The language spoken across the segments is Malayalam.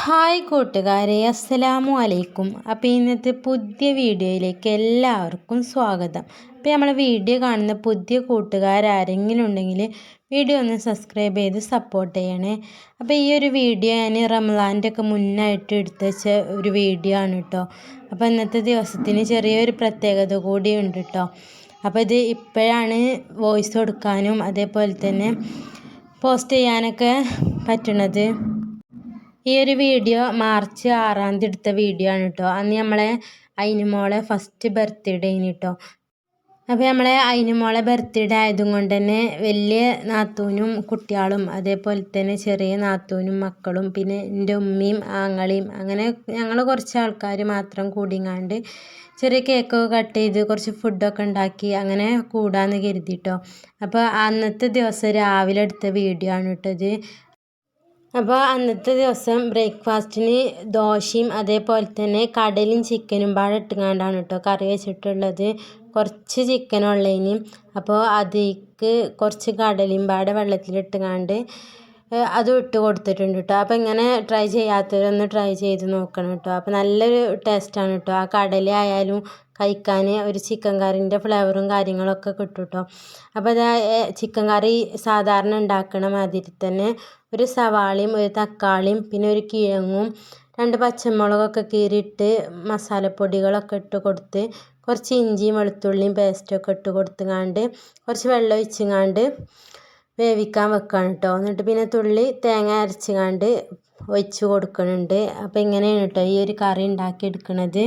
ഹായ് കൂട്ടുകാരെ, അസ്സലാമു അലൈക്കും. അപ്പോൾ ഇന്നത്തെ പുതിയ വീഡിയോയിലേക്ക് എല്ലാവർക്കും സ്വാഗതം. അപ്പോൾ നമ്മളെ വീഡിയോ കാണുന്ന പുതിയ കൂട്ടുകാരെങ്കിലും ഉണ്ടെങ്കിൽ വീഡിയോ ഒന്ന് സബ്സ്ക്രൈബ് ചെയ്ത് സപ്പോർട്ട് ചെയ്യണേ. അപ്പോൾ ഈ ഒരു വീഡിയോ ഞാൻ റമദാൻ്റെ ഒക്കെ മുന്നായിട്ട് എടുത്ത് വെച്ച ഒരു വീഡിയോ ആണ് കേട്ടോ. അപ്പോൾ ഇന്നത്തെ ദിവസത്തിന് ചെറിയൊരു പ്രത്യേകത കൂടി ഉണ്ട് കേട്ടോ. അപ്പോൾ ഇത് ഇപ്പോഴാണ് വോയിസ് കൊടുക്കാനും അതേപോലെ തന്നെ പോസ്റ്റ് ചെയ്യാനൊക്കെ പറ്റണത്. ഈ ഒരു വീഡിയോ മാർച്ച് 6-ാം തീയതി എടുത്ത വീഡിയോ ആണ് കേട്ടോ. അന്ന് നമ്മളെ അയിനുമോളെ ഫസ്റ്റ് ബർത്ത്ഡേ ആയിന് കേട്ടോ. അപ്പോൾ നമ്മളെ അയിനുമോളെ ബർത്ത്ഡേ ആയതും കൊണ്ട് തന്നെ വലിയ നാത്തൂനും കുട്ടികളും അതേപോലെ തന്നെ ചെറിയ നാത്തൂനും മക്കളും പിന്നെ എൻ്റെ ഉമ്മയും ആങ്ങളെയും അങ്ങനെ ഞങ്ങൾ കുറച്ച് ആൾക്കാർ മാത്രം കൂടിങ്ങാണ്ട് ചെറിയ കേക്കൊക്കെ കട്ട് ചെയ്ത് കുറച്ച് ഫുഡൊക്കെ ഉണ്ടാക്കി അങ്ങനെ കൂടാന്ന് കരുതിട്ടോ. അപ്പോൾ അന്നത്തെ ദിവസം രാവിലെ എടുത്ത വീഡിയോ ആണ് കേട്ടത്. അപ്പോൾ അന്നത്തെ ദിവസം ബ്രേക്ക്ഫാസ്റ്റിന് ദോശയും അതേപോലെ തന്നെ കടലും ചിക്കനും പാടെ ഇട്ടുകൊണ്ടാണ് കേട്ടോ കറി വെച്ചിട്ടുള്ളത്. കുറച്ച് ചിക്കനുള്ളതിന് അപ്പോൾ അതിലേക്ക് കുറച്ച് കടലയും പാടെ വെള്ളത്തിലിട്ടുകൊണ്ട് അതും ഇട്ട് കൊടുത്തിട്ടുണ്ട് കേട്ടോ. അപ്പോൾ ഇങ്ങനെ ട്രൈ ചെയ്യാത്തവരൊന്ന് ട്രൈ ചെയ്ത് നോക്കണം കേട്ടോ. അപ്പോൾ നല്ലൊരു ടേസ്റ്റാണ് കേട്ടോ. ആ കടല ആയാലും കഴിക്കാൻ ഒരു ചിക്കൻ കറിൻ്റെ ഫ്ലേവറും കാര്യങ്ങളൊക്കെ കിട്ടും കേട്ടോ. അപ്പോൾ അത് ചിക്കൻ കറി സാധാരണ ഉണ്ടാക്കണ മാതിരി തന്നെ ഒരു സവാളയും ഒരു തക്കാളിയും പിന്നെ ഒരു കിഴങ്ങും 2 പച്ചമുളകൊക്കെ കീറിയിട്ട് മസാലപ്പൊടികളൊക്കെ ഇട്ട് കൊടുത്ത് കുറച്ച് ഇഞ്ചിയും വെളുത്തുള്ളിയും പേസ്റ്റൊക്കെ ഇട്ട് കൊടുത്തുകൊണ്ട് കുറച്ച് വെള്ളം ഒഴിച്ചുകൊണ്ട് വേവിക്കാൻ വെക്കുകയാണ് കേട്ടോ. എന്നിട്ട് പിന്നെ തുള്ളി തേങ്ങ അരച്ചുകൊണ്ട് ഒഴിച്ച് കൊടുക്കുന്നുണ്ട്. അപ്പോൾ ഇങ്ങനെയാണ് കേട്ടോ ഈ ഒരു കറി ഉണ്ടാക്കിയെടുക്കുന്നത്.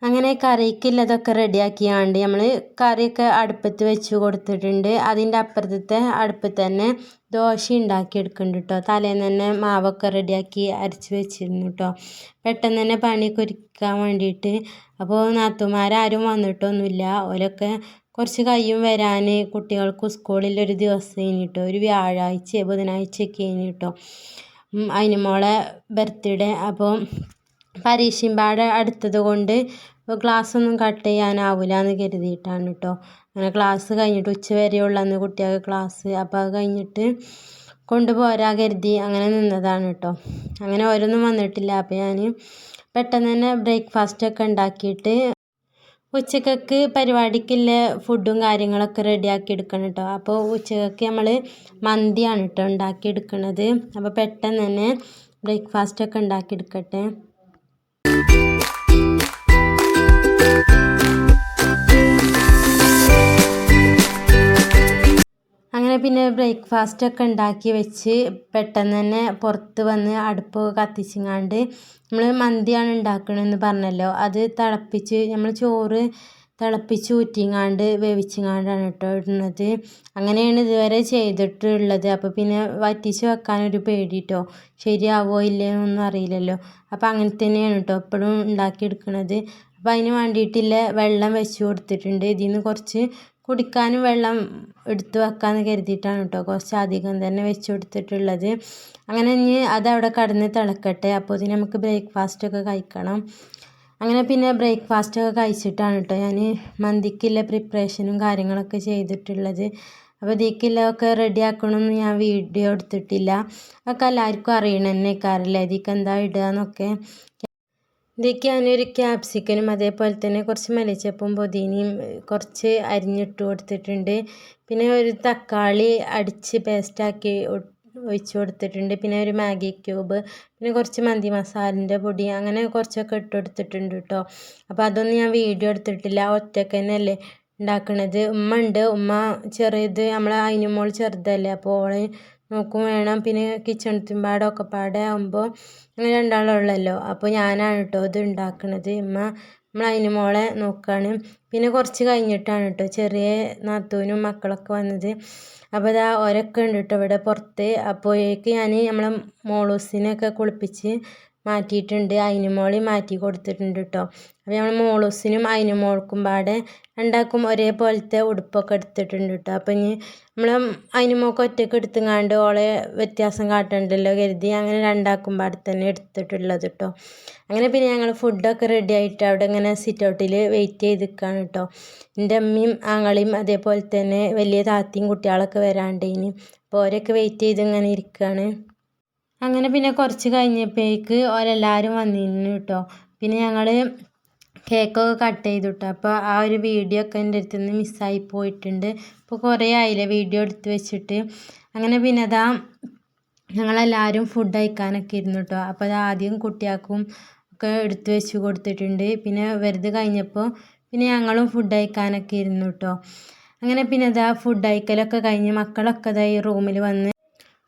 അങ്ങനെ കറിക്കുള്ളതൊക്കെ റെഡിയാക്കിയാണ്ട് നമ്മൾ കറിയൊക്കെ അടുപ്പത്ത് വെച്ച് കൊടുത്തിട്ടുണ്ട്. അതിൻ്റെ അപ്പുറത്തെ അടുപ്പത്ത് തന്നെ ദോശ ഉണ്ടാക്കിയെടുക്കുന്നുണ്ട് കേട്ടോ. തലേന്ന് തന്നെ മാവൊക്കെ റെഡിയാക്കി അരച്ച് വെച്ചിരുന്നു കേട്ടോ. പെട്ടെന്ന് തന്നെ പണിയൊക്കെ ഒരുക്കാൻ വേണ്ടിയിട്ട്. അപ്പോൾ നാത്തുമാരാരും വന്നിട്ടൊന്നുമില്ല. ഓരൊക്കെ കുറച്ച് കഴിയും വരാൻ. കുട്ടികൾക്ക് സ്കൂളിലൊരു ദിവസം കഴിഞ്ഞിട്ടോ ഒരു വ്യാഴാഴ്ച ബുധനാഴ്ചയൊക്കെ കഴിഞ്ഞിട്ടോ അയിനുമോളെ ബർത്ത്ഡേ. അപ്പോൾ പരീക്ഷയും പാടെ അടുത്തത് കൊണ്ട് ക്ലാസ്സൊന്നും കട്ട് ചെയ്യാനാവില്ല എന്ന് കരുതിയിട്ടാണ് കേട്ടോ. അങ്ങനെ ക്ലാസ് കഴിഞ്ഞിട്ട് ഉച്ച വരെയുള്ളന്ന് കുട്ടികൾക്ക് ക്ലാസ്. അപ്പോൾ അത് കഴിഞ്ഞിട്ട് കൊണ്ടുപോരാ കരുതി അങ്ങനെ നിന്നതാണ് കേട്ടോ. അങ്ങനെ ഓരോന്നും വന്നിട്ടില്ല. അപ്പോൾ ഞാൻ പെട്ടെന്ന് തന്നെ ബ്രേക്ക്ഫാസ്റ്റൊക്കെ ഉണ്ടാക്കിയിട്ട് ഉച്ചക്കൊക്കെ പരിപാടിക്കുള്ള ഫുഡും കാര്യങ്ങളൊക്കെ റെഡിയാക്കി എടുക്കണം കേട്ടോ. അപ്പോൾ ഉച്ചക്കൊക്കെ നമ്മൾ മന്തിയാണ് കേട്ടോ ഉണ്ടാക്കിയെടുക്കണത്. അപ്പോൾ പെട്ടെന്ന് തന്നെ ബ്രേക്ക്ഫാസ്റ്റൊക്കെ ഉണ്ടാക്കിയെടുക്കട്ടെ. അങ്ങനെ പിന്നെ ബ്രേക്ക്ഫാസ്റ്റൊക്കെ ഉണ്ടാക്കി വെച്ച് പെട്ടെന്ന് തന്നെ പുറത്ത് വന്ന് അടുപ്പ് കത്തിച്ചിങ്ങാണ്ട് നമ്മൾ മന്തിയാണ് ഉണ്ടാക്കണമെന്ന് പറഞ്ഞല്ലോ. അത് തിളപ്പിച്ച് നമ്മൾ ചോറ് തിളപ്പിച്ച് ഊറ്റിങ്ങാണ്ട് വേവിച്ചിങ്ങാണ്ടാണ് കേട്ടോ ഇടുന്നത്. അങ്ങനെയാണ് ഇതുവരെ ചെയ്തിട്ടുള്ളത്. അപ്പോൾ പിന്നെ വറ്റിച്ച് വെക്കാനൊരു പേടി കേട്ടോ. ശരിയാവോ ഇല്ലയെന്നൊന്നും അറിയില്ലല്ലോ. അപ്പോൾ അങ്ങനെ തന്നെയാണ് കേട്ടോ എപ്പോഴും ഉണ്ടാക്കിയെടുക്കുന്നത്. അപ്പോൾ അതിന് വേണ്ടിയിട്ടില്ല വെള്ളം വെച്ച് കൊടുത്തിട്ടുണ്ട്. ഇതിൽ നിന്ന് കുറച്ച് കുടിക്കാനും വെള്ളം എടുത്ത് വെക്കാമെന്ന് കരുതിയിട്ടാണ് കേട്ടോ കുറച്ച് അധികം തന്നെ വെച്ച് കൊടുത്തിട്ടുള്ളത്. അങ്ങനെ ഇനി അതവിടെ കടന്ന് തിളക്കട്ടെ. അപ്പോൾ ഇതിന് നമുക്ക് ബ്രേക്ക്ഫാസ്റ്റൊക്കെ കഴിക്കണം. അങ്ങനെ പിന്നെ ബ്രേക്ക്ഫാസ്റ്റൊക്കെ കഴിച്ചിട്ടാണ് കേട്ടോ ഞാൻ മന്തിക്കുള്ള പ്രിപ്പറേഷനും കാര്യങ്ങളൊക്കെ ചെയ്തിട്ടുള്ളത്. അപ്പോൾ ഇതിലേക്കുള്ളതൊക്കെ റെഡി ആക്കണമെന്ന് ഞാൻ വീഡിയോ എടുത്തിട്ടില്ല. അതൊക്കെ എല്ലാവർക്കും അറിയണം തന്നെ കാറില്ല ഇതിലേക്ക് എന്താ ഇടുക എന്നൊക്കെ. ഇതിലേക്ക് ഞാനൊരു ക്യാപ്സിക്കനും അതേപോലെ തന്നെ കുറച്ച് മല്ലിച്ചപ്പും പുതിനയും കുറച്ച് അരിഞ്ഞിട്ട് കൊടുത്തിട്ടുണ്ട്. പിന്നെ ഒരു തക്കാളി അടിച്ച് പേസ്റ്റാക്കി ഒഴിച്ച് കൊടുത്തിട്ടുണ്ട്. പിന്നെ ഒരു മാഗി ക്യൂബ് പിന്നെ കുറച്ച് മന്തി മസാലൻ്റെ പൊടി അങ്ങനെ കുറച്ചൊക്കെ ഇട്ട് കൊടുത്തിട്ടുണ്ട് കേട്ടോ. അപ്പോൾ അതൊന്നും ഞാൻ വീഡിയോ എടുത്തിട്ടില്ല. ഒറ്റയ്ക്ക് തന്നെയല്ലേ ഉണ്ടാക്കണത്. ഉമ്മ ഉണ്ട്. ഉമ്മ ചെറിയത് നമ്മളെ അയിനുമോൾ ചെറുതല്ലേ. അപ്പോൾ ഓളെ നോക്കും വേണം. പിന്നെ കിച്ചണത്തും പാടെ ഒക്കെ പാടെ ആകുമ്പോൾ അങ്ങനെ രണ്ടാളുള്ളല്ലോ. അപ്പോൾ ഞാനാണ് കേട്ടോ ഇത് ഉണ്ടാക്കണത്. നമ്മൾ അയിനുമോളെ നോക്കുകയാണ്. പിന്നെ കുറച്ച് കഴിഞ്ഞിട്ടാണ് കേട്ടോ ചെറിയ നാത്തൂനും മക്കളൊക്കെ വന്നത്. അപ്പോൾ ഇതാ ഓരൊക്കെ ഉണ്ട് കേട്ടോ ഇവിടെ പുറത്ത്. അപ്പോഴേക്ക് ഞാൻ നമ്മളെ മോളൂസിനെയൊക്കെ കുളിപ്പിച്ച് മാറ്റിയിട്ടുണ്ട്, അതിനുമോളി മാറ്റി കൊടുത്തിട്ടുണ്ട് കേട്ടോ. അപ്പോൾ നമ്മൾ മോളൂസിനും അതിനുമോൾക്കും പാടെ രണ്ടാക്കും ഒരേപോലത്തെ ഉടുപ്പൊക്കെ എടുത്തിട്ടുണ്ട് കേട്ടോ. അപ്പോൾ ഇനി നമ്മൾ അതിനുമോൾക്ക് ഒറ്റയ്ക്ക് എടുത്തുങ്ങാണ്ട് ഓളെ വ്യത്യാസം കാട്ടണ്ടല്ലോ കരുതി അങ്ങനെ രണ്ടാക്കും പാടെ തന്നെ എടുത്തിട്ടുള്ളത് കേട്ടോ. അങ്ങനെ പിന്നെ ഞങ്ങൾ ഫുഡൊക്കെ റെഡി ആയിട്ട് അവിടെ ഇങ്ങനെ സിറ്റ് ഔട്ടിൽ വെയിറ്റ് ചെയ്ത് നിൽക്കുകയാണ് കേട്ടോ. എൻ്റെ അമ്മയും ആങ്ങളെയും അതേപോലെ തന്നെ വലിയ താത്തയും കുട്ടികളൊക്കെ വരാണ്ടേന്. അപ്പോൾ ഓരൊക്കെ വെയിറ്റ് ചെയ്ത് ഇങ്ങനെ ഇരിക്കുകയാണ്. അങ്ങനെ പിന്നെ കുറച്ച് കഴിഞ്ഞപ്പോഴേക്ക് ഓരെല്ലാവരും വന്നിരുന്നു കേട്ടോ. പിന്നെ ഞങ്ങൾ കേക്കൊക്കെ കട്ട് ചെയ്തു കേട്ടോ. അപ്പോൾ ആ ഒരു വീഡിയോ ഒക്കെ എൻ്റെ അടുത്ത് നിന്ന് മിസ്സായി പോയിട്ടുണ്ട്. ഇപ്പോൾ കുറേ ആയില്ലേ വീഡിയോ എടുത്ത് വെച്ചിട്ട്. അങ്ങനെ പിന്നെ അതാ ഞങ്ങളെല്ലാവരും ഫുഡ് കഴിക്കാനൊക്കെ ഇരുന്നു കേട്ടോ. അപ്പോൾ അത് ആദ്യം കുട്ടികൾക്കും ഒക്കെ എടുത്ത് വെച്ച് കൊടുത്തിട്ടുണ്ട്. പിന്നെ വെറുതെ കഴിഞ്ഞപ്പോൾ പിന്നെ ഞങ്ങളും ഫുഡ് കഴിക്കാനൊക്കെ ഇരുന്നു കേട്ടോ. അങ്ങനെ പിന്നെ അതാ ഫുഡ് കഴിക്കലൊക്കെ കഴിഞ്ഞ് മക്കളൊക്കെ അതാ ഈ റൂമിൽ വന്ന്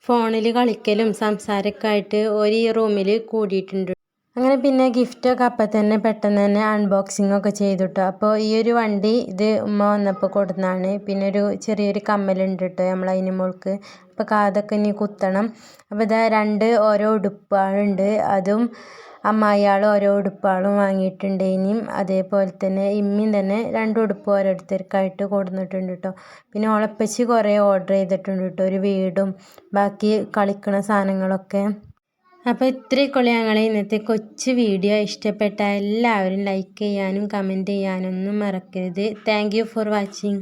ഫോണിൽ കളിക്കലും സംസാരമൊക്കെ ആയിട്ട് ഒരു ഈ റൂമിൽ കൂടിയിട്ടുണ്ട്. അങ്ങനെ പിന്നെ ഗിഫ്റ്റൊക്കെ അപ്പം തന്നെ പെട്ടെന്ന് തന്നെ അൺബോക്സിംഗ് ഒക്കെ ചെയ്തു കേട്ടോ. അപ്പോൾ ഈ ഒരു വണ്ടി ഇത് ഉമ്മ വന്നപ്പോൾ കൊടുത്തതാണ്. പിന്നെ ഒരു ചെറിയൊരു കമ്മലുണ്ട് കേട്ടോ നമ്മൾ അതിന് മോൾക്ക്. അപ്പോൾ കാതൊക്കെ ഇനി കുത്തണം. അപ്പോൾ ഇതാ 2 ഓരോ ഉടുപ്പാളുണ്ട്. അതും അമ്മായിയാൾ ഓരോ ഉടുപ്പാളും വാങ്ങിയിട്ടുണ്ട്. ഇനിയും അതേപോലെ തന്നെ ഇമ്മിയും തന്നെ 2 ഉടുപ്പ് ഓരോരുത്തർക്കായിട്ട് കൊടുത്തിട്ടുണ്ട് കേട്ടോ. പിന്നെ ഓളപ്പച്ചി കുറേ ഓർഡർ ചെയ്തിട്ടുണ്ട് കേട്ടോ, ഒരു വീടും ബാക്കി കളിക്കണ സാധനങ്ങളൊക്കെ. അപ്പോൾ ഇത്രയൊക്കെയുള്ള ഞങ്ങളെ ഇന്നത്തെ കൊച്ചു വീഡിയോ. ഇഷ്ടപ്പെട്ട എല്ലാവരും ലൈക്ക് ചെയ്യാനും കമൻറ്റ് ചെയ്യാനൊന്നും മറക്കരുത്. Thank you for watching.